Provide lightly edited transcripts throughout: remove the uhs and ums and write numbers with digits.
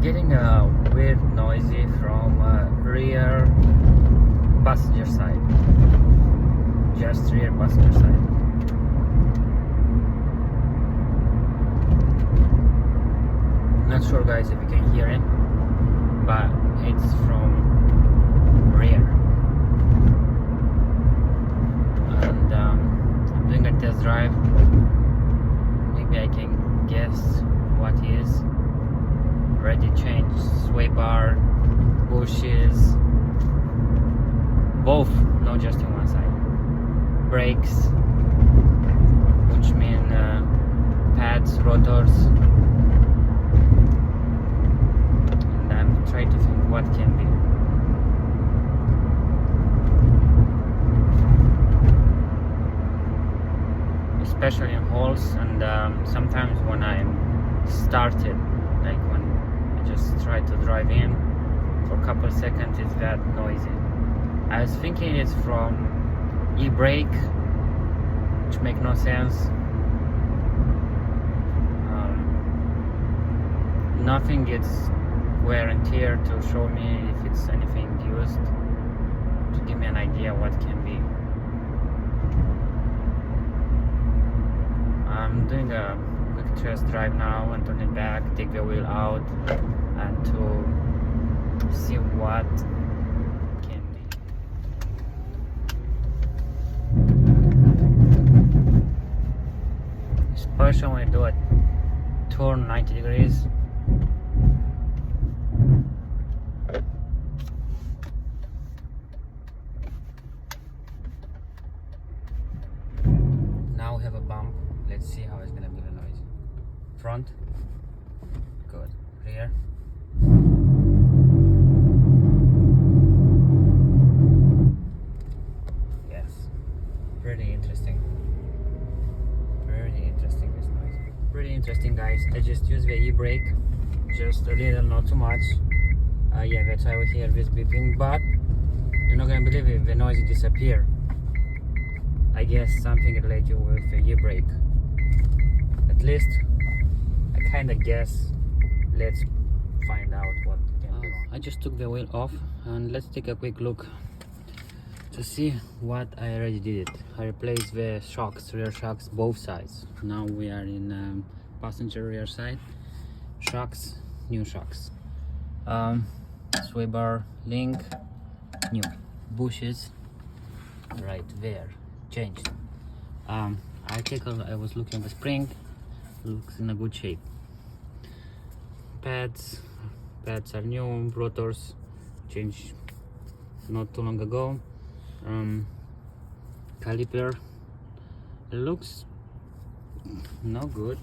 getting a weird noisy from rear passenger side. Just rear passenger side. Not sure guys if you can hear it, but it's from rear. And I'm doing a test drive. Maybe I can guess what is. Already changed sway bar, bushes, both, not just on one side. Brakes, which mean pads, rotors. And I'm trying to think what can be. Especially in holes, and sometimes when I'm started, like when I just try to drive in for a couple seconds, it's that noisy. I was thinking it's from e-brake, which make no sense. Nothing gets wear and tear to show me if it's anything used, to give me an idea what can be. I'm doing a quick test drive now and turn it back, take the wheel out, and to see what can be. Especially when I do a turn 90 degrees. Now we have a bump. Let's see how it's gonna be the noise. Front, good. Rear. Yes, pretty interesting. Pretty interesting this noise. Pretty interesting, guys. I just use the e-brake, just a little, not too much. Yeah, that's why we hear this beeping, but you're not gonna believe it. The noise disappear. I guess something related with the e-brake. At least I kind of guess. Let's find out what can be wrong. I just took the wheel off, and let's take a quick look to see what I already did. I replaced the shocks, rear shocks, both sides. Now we are in passenger rear side. Shocks, new shocks. Sway bar link, new. Bushes, right there, changed. I was looking at the spring, looks in a good shape. Pads are new. Rotors changed not too long ago. Caliper, it looks not good.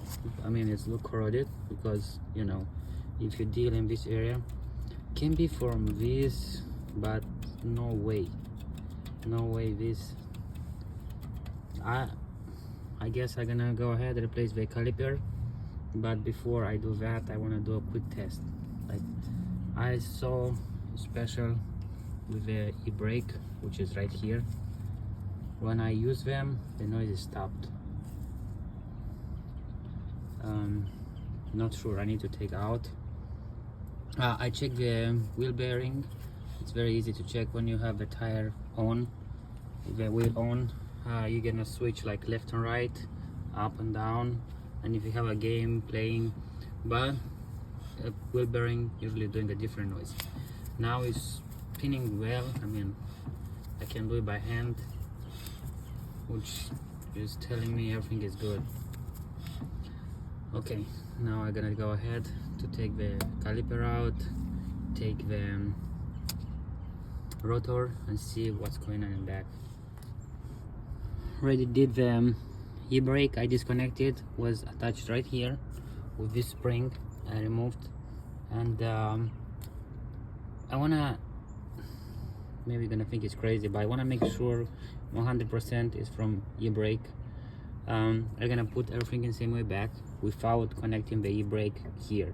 I mean, it's look corroded because, you know, if you deal in this area, can be from this, but no way this. I guess I'm gonna go ahead and replace the caliper, but before I do that, I want to do a quick test. Like I saw special with the e-brake, which is right here. When I use them, the noise is stopped. Not sure, I need to take out. I check the wheel bearing. It's very easy to check when you have the tire on, the wheel on. You're gonna switch like left and right, up and down, and if you have a game playing, but wheel bearing usually doing a different noise. Now it's spinning well. I mean, I can do it by hand, which is telling me everything is good. Okay, now I'm gonna go ahead to take the caliper out, take the rotor, and see what's going on in back. Already did the e-brake. I disconnected, was attached right here with this spring. I removed, and I wanna, maybe you're gonna think it's crazy, but I wanna make sure 100% is from e-brake. I'm gonna put everything in the same way back without connecting the e-brake here,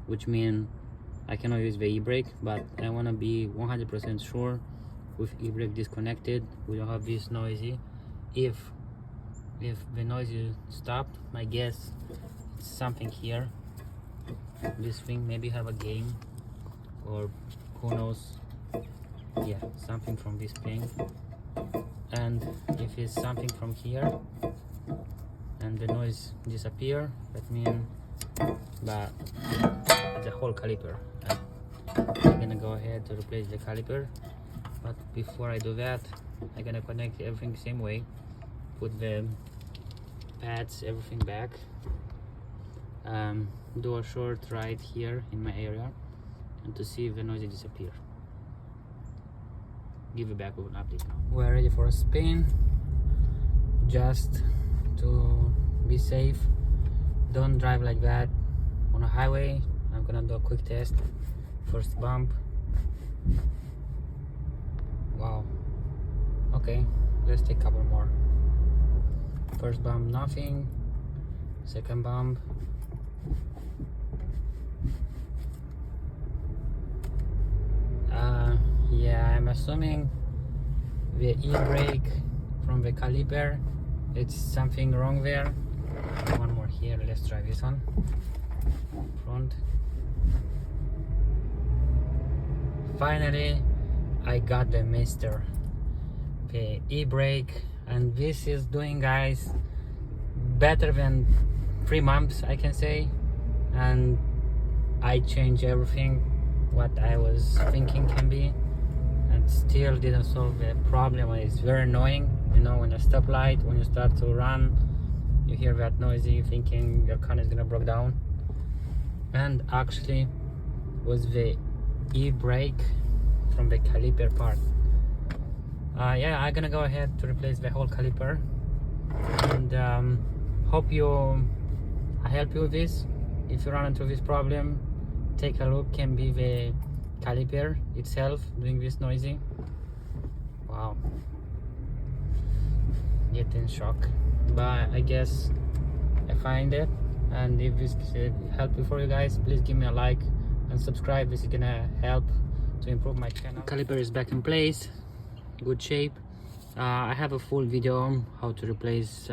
which means I cannot use the e-brake, but I want to be 100% sure with e-brake disconnected we don't have this noisy. If the noise stopped, my guess it's something here. this thing. Maybe have a game, or who knows. Yeah, something from this thing. And if it's something from here and the noise disappear, that means that it's a whole caliper. I'm gonna go ahead to replace the caliper, but before I do that, I'm gonna connect everything the same way, put the pads, everything back, do a short ride here in my area, and to see if the noise disappear. Give it back with an update now. We're ready for a spin. Just to be safe, don't drive like that on a highway. I'm gonna do a quick test. First bump. Wow. Okay, let's take a couple more. First bump, nothing. Second bump. Yeah, I'm assuming the e-brake from the caliper, it's something wrong there. One more here, let's try this one. Front. Finally, I got the mister, the e-brake, and this is doing, guys, better than 3 months, I can say. And I changed everything what I was thinking can be, and still didn't solve the problem. It's very annoying, you know, when a stoplight, when you start to run, you hear that noisy, thinking your car is gonna break down. And actually was the e-brake from the caliper part. Yeah, I'm gonna go ahead to replace the whole caliper, and hope I help you with this. If you run into this problem, take a look. Can be the caliper itself doing this noisy. Wow, get in shock, but I guess I find it. And if this helpful for you guys, please give me a like and subscribe. This is gonna help to improve my channel. Caliper is back in place, good shape. I have a full video on how to replace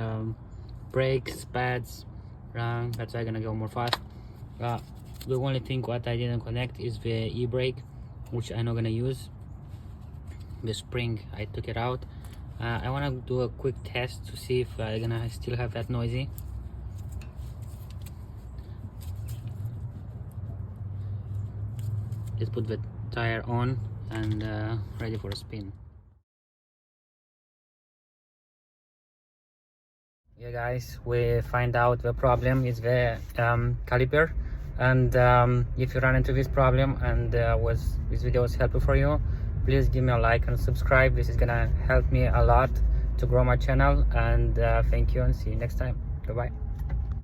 brakes, pads. That's why I'm gonna go more fast. The only thing what I didn't connect is the e-brake, which I'm not gonna use. The spring, I took it out. I wanna do a quick test to see if I'm gonna still have that noisy. Let's put the tire on and ready for a spin. Yeah, guys, we find out the problem is the caliper. And if you run into this problem and this video was helpful for you, please give me a like and subscribe. This is gonna help me a lot to grow my channel. And thank you, and see you next time. Bye bye.